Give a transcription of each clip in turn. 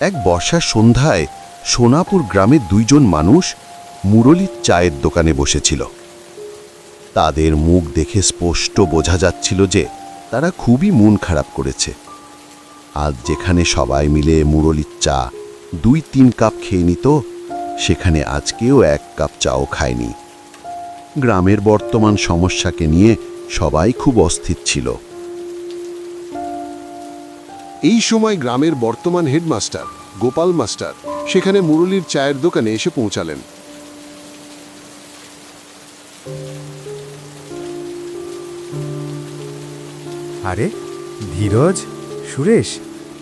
এক বর্ষার সন্ধ্যায় সোনাপুর গ্রামে দুইজন মানুষ মুরলীর চায়ের দোকানে বসেছিল। তাদের মুখ দেখে স্পষ্ট বোঝা যাচ্ছিল যে তারা খুবই মন খারাপ করেছে। আজ যেখানে সবাই মিলে মুরলীর চা 2-3 কাপ খেয়ে নিত, সেখানে আজকেও 1 কাপ চাও খায়নি। গ্রামের বর্তমান সমস্যাকে নিয়ে সবাই খুব অস্থির ছিল। এই সময় গ্রামের বর্তমান হেডমাস্টার গোপাল মাস্টার সেখানে মুরলীর চায়ের দোকানে এসে পৌঁছালেন। আরে ধীরজ, সুরেশ,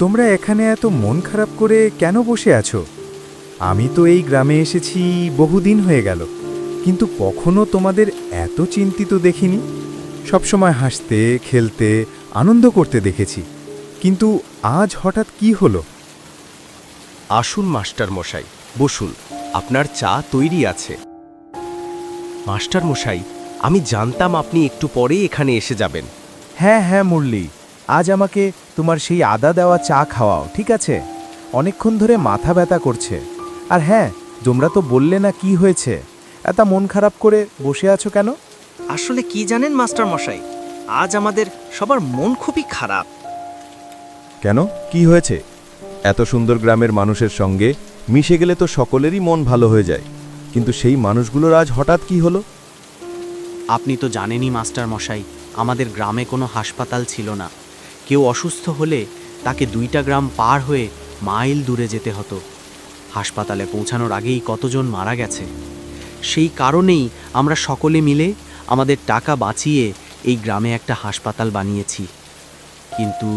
তোমরা এখানে এত মন খারাপ করে কেন বসে আছো? আমি তো এই গ্রামে এসেছি বহুদিন হয়ে গেল, কিন্তু কখনো তোমাদের এত চিন্তিত দেখিনি। সবসময় হাসতে খেলতে আনন্দ করতে দেখেছি, কিন্তু আজ হঠাৎ কি হলো? আসুন মাস্টার মশাই, বসুন, আপনার চা তৈরি আছে। মাস্টার মশাই, আমি জানতাম আপনি একটু পরেই এখানে এসে যাবেন। হ্যাঁ হ্যাঁ মুরলী, আজ আমাকে তোমার সেই আদা দেওয়া চা খাওয়াও, ঠিক আছে? অনেকক্ষণ ধরে মাথা ব্যথা করছে। আর হ্যাঁ, তোমরা তো বললে না কি হয়েছে, এত মন খারাপ করে বসে আছো কেন? আসলে কি জানেন মাস্টার মশাই, আজ আমাদের সবার মন খুবই খারাপ। কেন, কি হয়েছে? এত সুন্দর গ্রামের মানুষের সঙ্গে মিশে গেলে তো সকলেরই মন ভালো হয়ে যায়, কিন্তু সেই মানুষগুলোর আজ হঠাৎ কি হলো? আপনি তো জানেনই মাস্টার মশাই, আমাদের গ্রামে কোনো হাসপাতাল ছিল না। কেউ অসুস্থ হলে তাকে 2টা গ্রাম পার হয়ে মাইল দূরে যেতে হতো। হাসপাতালে পৌঁছানোর আগেই কতজন মারা গেছে। সেই কারণেই আমরা সকলে মিলে আমাদের টাকা বাঁচিয়ে এই গ্রামে একটা হাসপাতাল বানিয়েছি। কিন্তু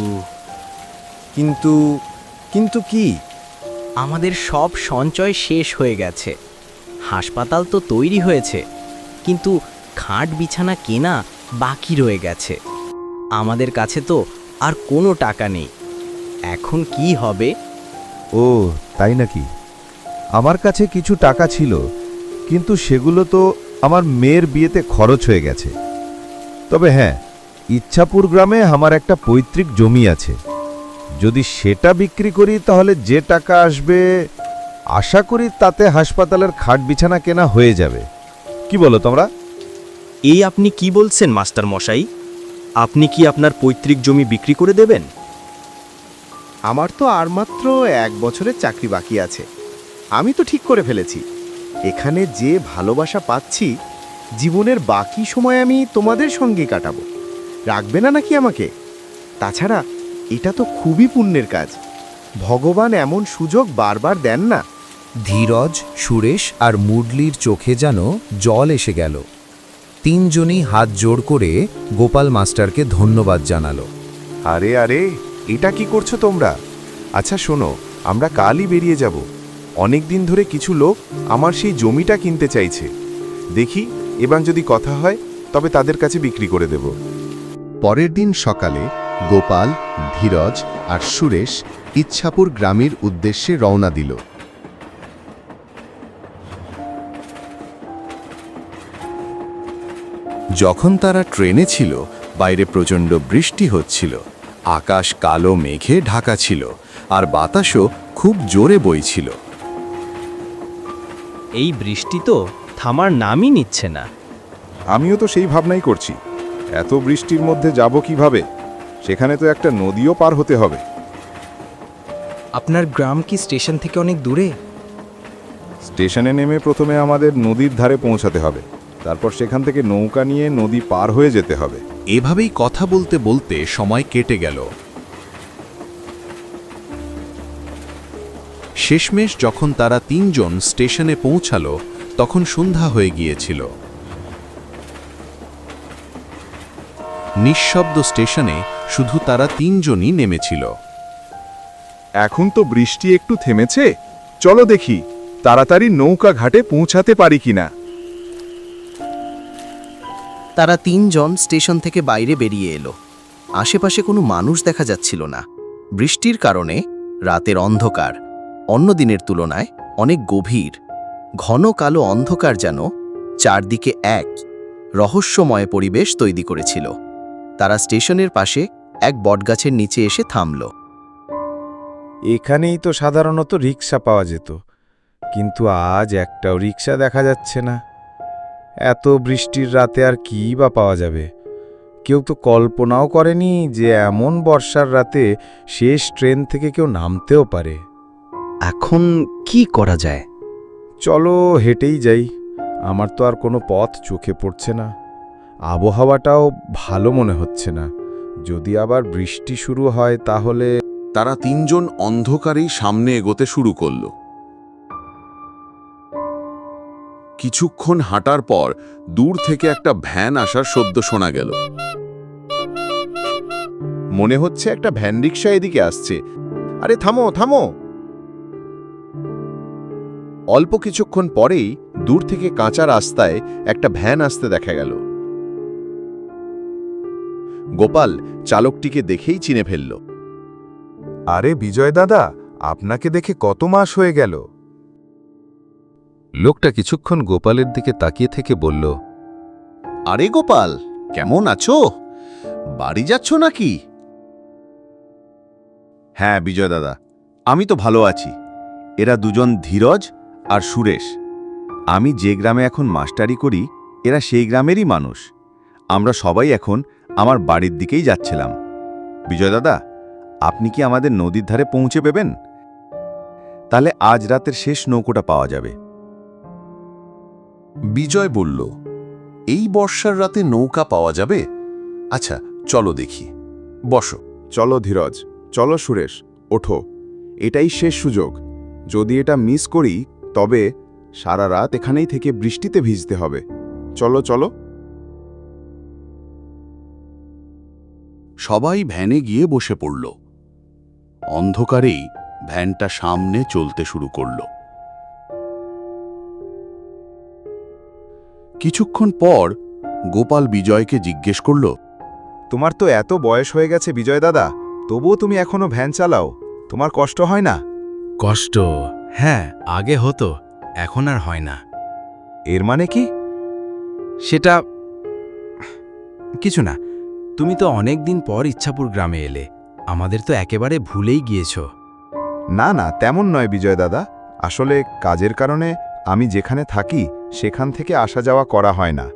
কিন্তু কিন্তু কি? আমাদের সব সঞ্চয় শেষ হয়ে গেছে। হাসপাতাল তো তৈরি হয়েছে, কিন্তু খাট বিছানা কেনা বাকি রয়ে গেছে। আমাদের কাছে তো আর কোনো টাকা নেই। এখন কি হবে? ও তাই নাকি? আমার কাছে কিছু টাকা ছিল, কিন্তু সেগুলো তো আমার মেয়ের বিয়েতে খরচ হয়ে গেছে। তবে হ্যাঁ, ইচ্ছাপুর গ্রামে আমার একটা পৈতৃক জমি আছে। যদি সেটা বিক্রি করি তাহলে যে টাকা আসবে, আশা করি তাতে হাসপাতালের খাট বিছানা কেনা হয়ে যাবে। কি বলো তোমরা? এই আপনি কি বলছেন মাস্টার মশাই? আপনি কি আপনার পৈতৃক জমি বিক্রি করে দেবেন? আমার তো আর মাত্র 1 বছরের চাকরি বাকি আছে। আমি তো ঠিক করে ফেলেছি, এখানে যে ভালোবাসা পাচ্ছি, জীবনের বাকি সময় আমি তোমাদের সঙ্গে কাটাবো। রাখবে না নাকি আমাকে? তাছাড়া এটা তো খুবই পুণ্যের কাজ। ভগবান এমন সুযোগ বারবার দেন না। ধীরজ, সুরেশ আর মুরলীর চোখে যেন জল এসে গেল। 3 জনই হাত জোড় করে গোপাল মাস্টারকে ধন্যবাদ জানালো। আরে আরে, এটা কি করছো তোমরা? আচ্ছা শোনো, আমরা কালই বেরিয়ে যাব। অনেক দিন ধরে কিছু লোক আমার সেই জমিটা কিনতে চাইছে। দেখি এবার যদি কথা হয় তবে তাদের কাছে বিক্রি করে দেব। পরের দিন সকালে গোপাল, ধীরজ আর সুরেশ ইচ্ছাপুর গ্রামের উদ্দেশ্যে রওনা দিল। যখন তারা ট্রেনে ছিল, বাইরে প্রচণ্ড বৃষ্টি হচ্ছিল। আকাশ কালো মেঘে ঢাকা ছিল, আর বাতাসও খুব জোরে বইছিল। এই বৃষ্টি তো থামার নামই নিচ্ছে না। আমিও তো সেই ভাবনাই করছি, এত বৃষ্টির মধ্যে যাব কিভাবে? সেখানে তো একটা নদীও পার হতে হবে। আপনার গ্রাম কি স্টেশন থেকে অনেক দূরে? স্টেশনে নেমে প্রথমে আমাদের নদীর ধারে পৌঁছাতে হবে, তারপর সেখান থেকে নৌকা নিয়ে নদী পার হয়ে যেতে হবে। এভাবেই কথা বলতে বলতে সময় কেটে গেল। শেষমেশ যখন তারা 3 জন স্টেশনে পৌঁছালো, তখন সন্ধ্যা হয়ে গিয়েছিল। নিঃশব্দ স্টেশনে শুধু তারা 3 জনই নেমেছিল। এখন তো বৃষ্টি একটু থেমেছে, চলো দেখি তাড়াতাড়ি নৌকা ঘাটে পৌঁছাতে পারি কিনা। তারা 3 জন স্টেশন থেকে বাইরে বেরিয়ে এলো। আশেপাশে কোনো মানুষ দেখা যাচ্ছিল না। বৃষ্টির কারণে রাতের অন্ধকার অন্য দিনের তুলনায় অনেক গভীর। ঘন কালো অন্ধকার যেন চারদিকে এক রহস্যময় পরিবেশ তৈরি করেছিল। তারা স্টেশনের পাশে এক বটগাছের নিচে এসে থামল। এখানেই তো সাধারণত রিক্সা পাওয়া যেত, কিন্তু আজ একটাও রিক্সা দেখা যাচ্ছে না। এত বৃষ্টির রাতে আর কী বা পাওয়া যাবে? কেউ তো কল্পনাও করেনি যে এমন বর্ষার রাতে শেষ ট্রেন থেকে কেউ নামতেও পারে। এখন কি করা যায়? চলো হেঁটেই যাই, আমার তো আর কোনো পথ চোখে পড়ছে না। আবহাওয়াটাও ভালো মনে হচ্ছে না। যদি আবার বৃষ্টি শুরু হয় তাহলে। তারা তিনজন অন্ধকারেই সামনে এগোতে শুরু করল। কিছুক্ষণ হাঁটার পর দূর থেকে একটা ভ্যান আসার শব্দ শোনা গেল। মনে হচ্ছে একটা ভ্যান রিক্সা এদিকে আসছে। আরে থামো থামো! অল্প কিছুক্ষণ পরেই দূর থেকে কাঁচা রাস্তায় একটা ভ্যান আসতে দেখা গেল। গোপাল চালকটিকে দেখেই চিনে ফেলল। আরে বিজয় দাদা, আপনাকে দেখে কত মাস হয়ে গেল। লোকটা কিছুক্ষণ গোপালের দিকে তাকিয়ে থেকে বলল, আরে গোপাল, কেমন আছো? বাড়ি যাচ্ছ নাকি? হ্যাঁ বিজয় দাদা, আমি তো ভালো আছি। এরা দুজন ধীরজ আর সুরেশ। আমি যে গ্রামে এখন মাস্টারি করি, এরা সেই গ্রামেরই মানুষ। আমরা সবাই এখন আমার বাড়ির দিকেই যাচ্ছিলাম। বিজয় দাদা, আপনি কি আমাদের নদীর ধারে পৌঁছে পেবেন? তাহলে আজ রাতের শেষ নৌকোটা পাওয়া যাবে। বিজয় বলল, এই বর্ষার রাতে নৌকা পাওয়া যাবে? আচ্ছা, চলো দেখি। বসো। চলো ধীরজ, চলো সুরেশ, ওঠো। এটাই শেষ সুযোগ। যদি এটা মিস করি তবে সারা রাত এখানেই থেকে বৃষ্টিতে ভিজতে হবে। চলো চলো। সবাই ভ্যানে গিয়ে বসে পড়ল। অন্ধকারেই ভ্যানটা সামনে চলতে শুরু করল। কিছুক্ষণ পর গোপাল বিজয়কে জিজ্ঞেস করল, তোমার তো এত বয়স হয়ে গেছে বিজয় দাদা, তবুও তুমি এখনো ভ্যান চালাও। তোমার কষ্ট হয় না? কষ্ট, হ্যাঁ, আগে হতো, এখন আর হয় না। এর মানে কি? সেটা কিছু না। তুমি তো অনেক দিন পর ইচ্ছাপুর গ্রামে এলে, আমাদের তো একেবারে ভুলেই গিয়েছ। না না, তেমন নয় বিজয় দাদা। আসলে কাজের কারণে আমি যেখানে থাকি সেখান থেকে আসা যাওয়া করা হয় না।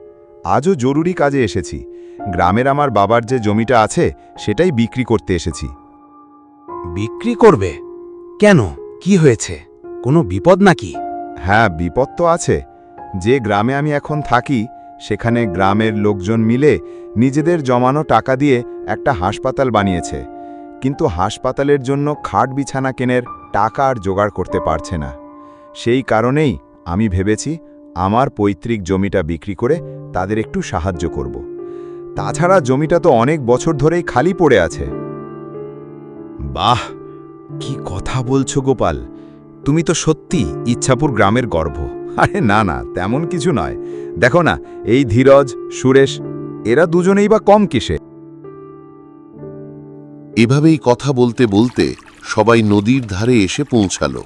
আজও জরুরি কাজে এসেছি। গ্রামের আমার বাবার যে জমিটা আছে সেটাই বিক্রি করতে এসেছি। বিক্রি করবে? কেন, কি হয়েছে? কোনো বিপদ নাকি? হ্যাঁ, বিপদ তো আছে। যে গ্রামে আমি এখন থাকি সেখানে গ্রামের লোকজন মিলে নিজেদের জমানো টাকা দিয়ে একটা হাসপাতাল বানিয়েছে, কিন্তু হাসপাতালের জন্য খাট বিছানা কেনার টাকা আর জোগাড় করতে পারছে না। সেই কারণেই আমি ভেবেছি আমার পৈতৃক জমিটা বিক্রি করে তাদের একটু সাহায্য করব। তাছাড়া জমিটা তো অনেক বছর ধরেই খালি পড়ে আছে। বাহ, কি কথা বলছো গোপাল! তুমি তো সত্যি ইচ্ছাপুর গ্রামের গর্ব। আরে না না, তেমন কিছু নয়। দেখো না, এই ধীরজ, সুরেশ, এরা দুজনেই বা কম কিসে। এভাবেই কথা বলতে বলতে সবাই নদীর ধারে এসে পৌঁছালো।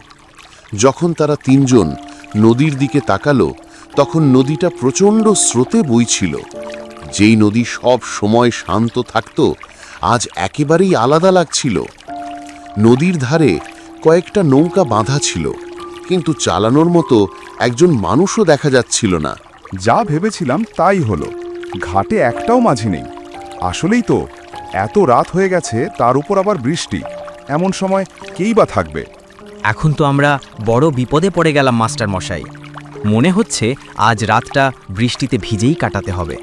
যখন তারা তিনজন নদীর দিকে তাকালো, তখন নদীটা প্রচণ্ড স্রোতে বইছিল। যেই নদী সব সময় শান্ত থাকত, আজ একেবারেই আলাদা লাগছিল। নদীর ধারে কয়েকটা নৌকা বাঁধা ছিল, কিন্তু চালানোর মতো একজন মানুষও দেখা যাচ্ছিল না। যা ভেবেছিলাম তাই হলো। ঘাটে একটাও মাঝি নেই। আসলেই তো, এত রাত হয়ে গেছে, তার উপর আবার বৃষ্টি। এমন সময় কেই বা থাকবে? এখন তো আমরা বড় বিপদে পড়ে গেলাম মাস্টার মশাই। মনে হচ্ছে আজ রাতটা বৃষ্টিতে ভিজেই কাটাতে হবে।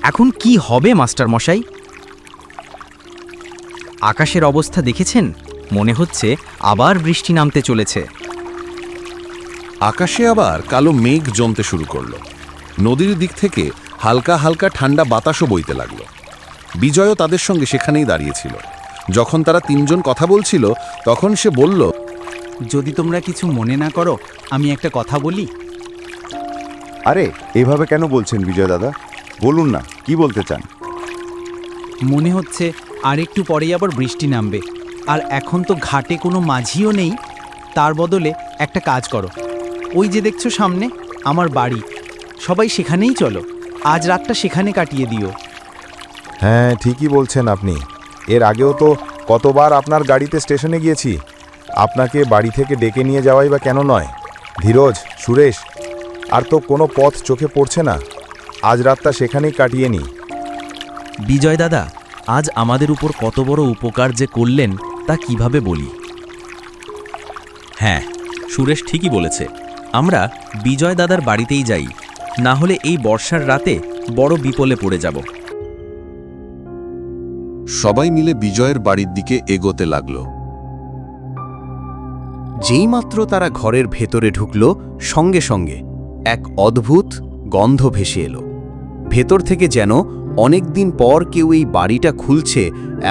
এখন কি হবে মাস্টার মশাই? আকাশের অবস্থা দেখেছেন? মনে হচ্ছে আবার বৃষ্টি নামতে চলেছে। আকাশে আবার কালো মেঘ জমতে শুরু করল। নদীর দিক থেকে হালকা হালকা ঠান্ডা বাতাসও বইতে লাগলো। বিজয়ও তাদের সঙ্গে সেখানেই দাঁড়িয়েছিল। যখন তারা তিনজন কথা বলছিল, তখন সে বলল, যদি তোমরা কিছু মনে না করো, আমি একটা কথা বলি। আরে এভাবে কেন বলছেন বিজয় দাদা? বলুন না, কি বলতে চান? মনে হচ্ছে আর একটু পরেই আবার বৃষ্টি নামবে, আর এখন তো ঘাটে কোনো মাঝিও নেই। তার বদলে একটা কাজ করো, ওই যে দেখছো সামনে আমার বাড়ি, সবাই সেখানেই চলো। আজ রাতটা সেখানে কাটিয়ে দিও। হ্যাঁ, ঠিকই বলছেন আপনি। এর আগেও তো কতবার আপনার গাড়িতে স্টেশনে গিয়েছি, আপনাকে বাড়ি থেকে ডেকে নিয়ে যাওয়াই বা কেন নয়? ধীরজ, সুরেশ, আর তো কোনো পথ চোখে পড়ছে না। আজ রাতটা সেখানেই কাটিয়ে নিই। বিজয় দাদা, আজ আমাদের উপর কত বড় উপকার যে করলেন তা কিভাবে বলি। হ্যাঁ, সুরেশ ঠিকই বলেছে। আমরা বিজয় দাদার বাড়িতেই যাই, না হলে এই বর্ষার রাতে বড় বিপলে পড়ে যাব। সবাই মিলে বিজয়ের বাড়ির দিকে এগোতে লাগলো। যেইমাত্র তারা ঘরের ভেতরে ঢুকল, সঙ্গে সঙ্গে এক অদ্ভুত গন্ধ ভেসে এলো। ভেতর থেকে যেন অনেক দিন পর কেউ এই বাড়িটা খুলছে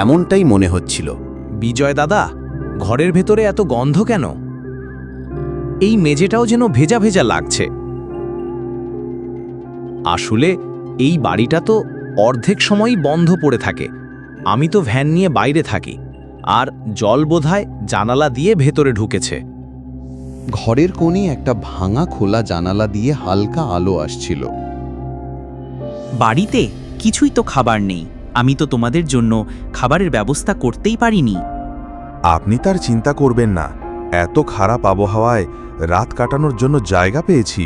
এমনটাই মনে হচ্ছিল। বিজয় দাদা, ঘরের ভেতরে এত গন্ধ কেন? এই মেঝেটাও যেন ভেজা ভেজা লাগছে। আসলে এই বাড়িটা তো অর্ধেক সময়ই বন্ধ পড়ে থাকে। আমি তো ভ্যান নিয়ে বাইরে থাকি, আর জল বোধহয় জানালা দিয়ে ভেতরে ঢুকেছে। ঘরের কোণে একটা ভাঙা খোলা জানালা দিয়ে হালকা আলো আসছিল। বাড়িতে কিছুই তো খাবার নেই। আমি তো তোমাদের জন্য খাবারের ব্যবস্থা করতেই পারিনি। আপনি তার চিন্তা করবেন না। এত খারাপ আবহাওয়ায় রাত কাটানোর জন্য জায়গা পেয়েছি,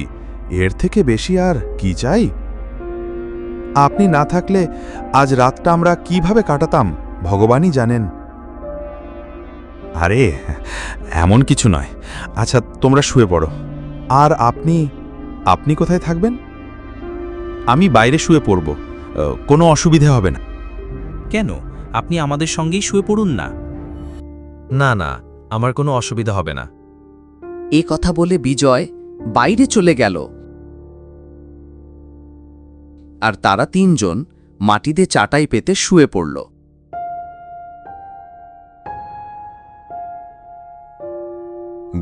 এর থেকে বেশি আর কি চাই? আপনি না থাকলে আজ রাতটা আমরা কিভাবে কাটাতাম ভগবানই জানেন। আরে এমন কিছু নয়। আচ্ছা, তোমরা শুয়ে পড়ো। আর আপনি কোথায় থাকবেন? আমি বাইরে শুয়ে পড়ব, কোনো অসুবিধে হবে না। কেন, আপনি আমাদের সঙ্গেই শুয়ে পড়ুন না। না না, আমার কোনো অসুবিধা হবে না। এ কথা বলে বিজয় বাইরে চলে গেল, আর তারা তিনজন মাটিতে চাটাই পেতে শুয়ে পড়ল।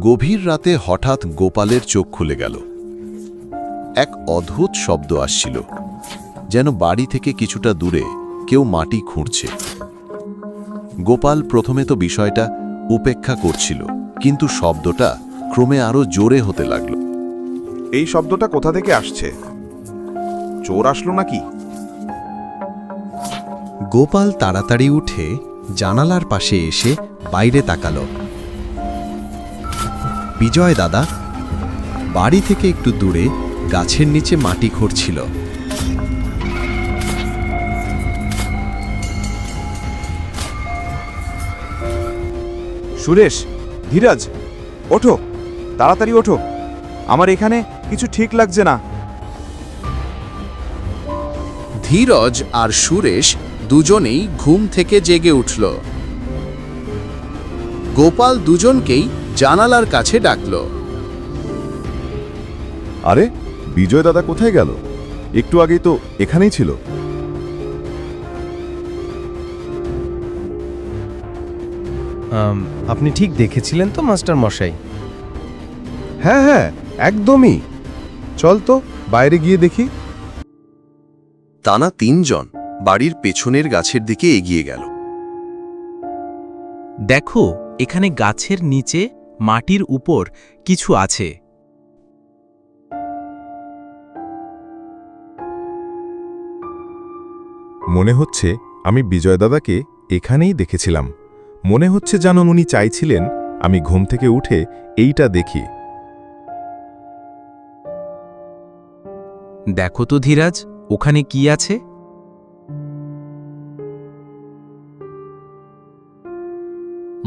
গভীর রাতে হঠাৎ গোপালের চোখ খুলে গেল। এক অদ্ভুত শব্দ আসছিল, যেন বাড়ি থেকে কিছুটা দূরে কেউ মাটি খুঁড়ছে। গোপাল প্রথমে তো বিষয়টা উপেক্ষা করছিল, কিন্তু শব্দটা ক্রমে আরো জোরে হতে লাগল। এই শব্দটা কোথা থেকে আসছে? চোর আসলো নাকি? গোপাল তাড়াতাড়ি উঠে জানালার পাশে এসে বাইরে তাকালো। বিজয় দাদা বাড়ি থেকে একটু দূরে গাছের নিচে মাটি খুঁড়ছিল। সুরেশ, ধীরজ, ওঠো, তাড়াতাড়ি ওঠো। আমার এখানে কিছু ঠিক লাগছে না। ধীরজ আর সুরেশ দুজনেই ঘুম থেকে জেগে উঠল। গোপাল দুজনকেই জানালার কাছে ডাকল। আরে, বিজয় দাদা কোথায় গেল? একটু আগেই তো এখানেই ছিল। আপনি ঠিক দেখেছিলেন তো মাস্টার মশাই? হ্যাঁ হ্যাঁ, একদমই। চল তো বাইরে গিয়ে দেখি। টানা তিনজন বাড়ির পেছনের গাছের দিকে এগিয়ে গেল। দেখো, এখানে গাছের নিচে মাটির উপর কিছু আছে। মনে হচ্ছে আমি বিজয় দাদাকে এখানেই দেখেছিলাম। মনে হচ্ছে যেন উনি চাইছিলেন আমি ঘুম থেকে উঠে এইটা দেখি। দেখো তো ধীরাজ, ওখানে কি আছে?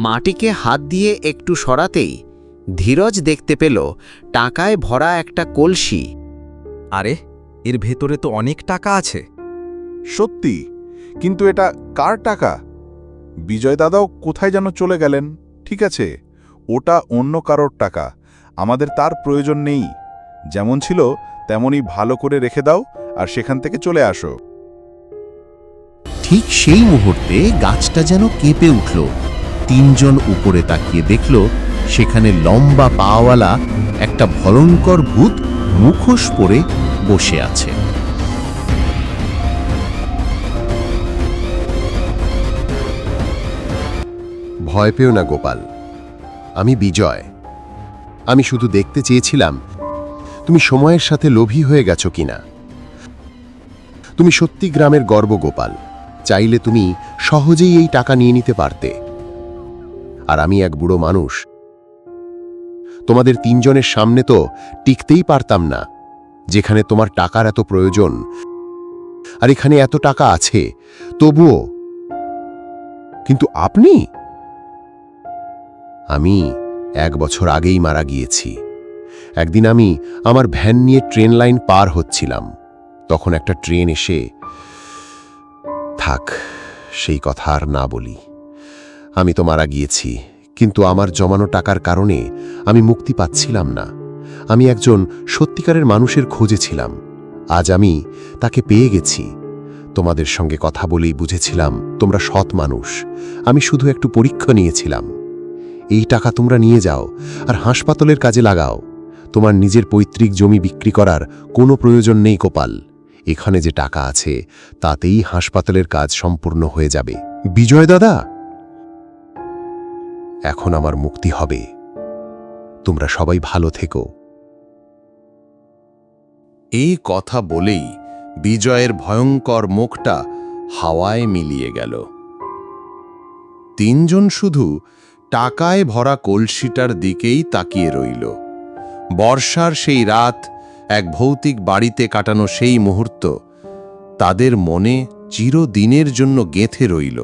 মাটিকে হাত দিয়ে একটু সরাতেই ধীরজ দেখতে পেল টাকায় ভরা একটা কলসি। আরে, এর ভেতরে তো অনেক টাকা আছে। সত্যি, কিন্তু এটা কার টাকা? বিজয় দাদাও কোথায় যেন চলে গেলেন। ঠিক আছে, ওটা অন্য কারোর টাকা, আমাদের তার প্রয়োজন নেই। যেমন ছিল তেমনই ভালো করে রেখে দাও আর সেখান থেকে চলে আসো। ঠিক সেই মুহূর্তে গাছটা যেন কেঁপে উঠল। তিনজন উপরে তাকিয়ে দেখল সেখানে লম্বা পাওয়ালা একটা ভয়ঙ্কর ভূত মুখোশ পরে বসে আছে। ভয় পেও না গোপাল, আমি বিজয়। আমি শুধু দেখতে চেয়েছিলাম তুমি সময়ের সাথে লোভী হয়ে গেছো কিনা। তুমি সত্যি গ্রামের গর্ব গোপাল। চাইলে তুমি সহজেই এই টাকা নিয়ে নিতে পারতে, আর আমি এক বুড়ো মানুষ। তোমাদের তিনজনের সামনে তো টিকতেই পারতাম না, যেখানে তোমার টাকার এত প্রয়োজন, আর এখানে এত টাকা আছে তবুও। কিন্তু আপনি? আমি 1 বছর আগেই মারা গিয়েছি। একদিন আমি আমার ভ্যান নিয়ে ট্রেন লাইন পার হচ্ছিলাম, তখন একটা ট্রেন এসে... থাক, সেই কথা আর না বলি। আমি তো মারা গিয়েছি, কিন্তু আমার জমানো টাকার কারণে আমি মুক্তি পাচ্ছিলাম না। আমি একজন সত্যিকারের মানুষের খোঁজে ছিলাম। আজ আমি তাকে পেয়ে গেছি। তোমাদের সঙ্গে কথা বলেই বুঝেছিলাম তোমরা সৎ মানুষ। আমি শুধু একটু পরীক্ষা নিয়েছিলাম। এই টাকা তোমরা নিয়ে যাও আর হাসপাতালের কাজে লাগাও। তোমার নিজের পৈতৃক জমি বিক্রি করার কোনো প্রয়োজন নেই গোপাল। এখানে যে টাকা আছে তাতেই হাসপাতালের কাজ সম্পূর্ণ হয়ে যাবে। বিজয় দাদা, এখন আমার মুক্তি হবে। তোমরা সবাই ভালো থেকো। এই কথা বলেই বিজয়ের ভয়ঙ্কর মুখটা হাওয়ায় মিলিয়ে গেল। তিনজন শুধু টাকায় ভরা কলসিটার দিকেই তাকিয়ে রইল। বর্ষার সেই রাত, এক ভৌতিক বাড়িতে কাটানো সেই মুহূর্ত তাদের মনে চিরদিনের জন্য গেঁথে রইল।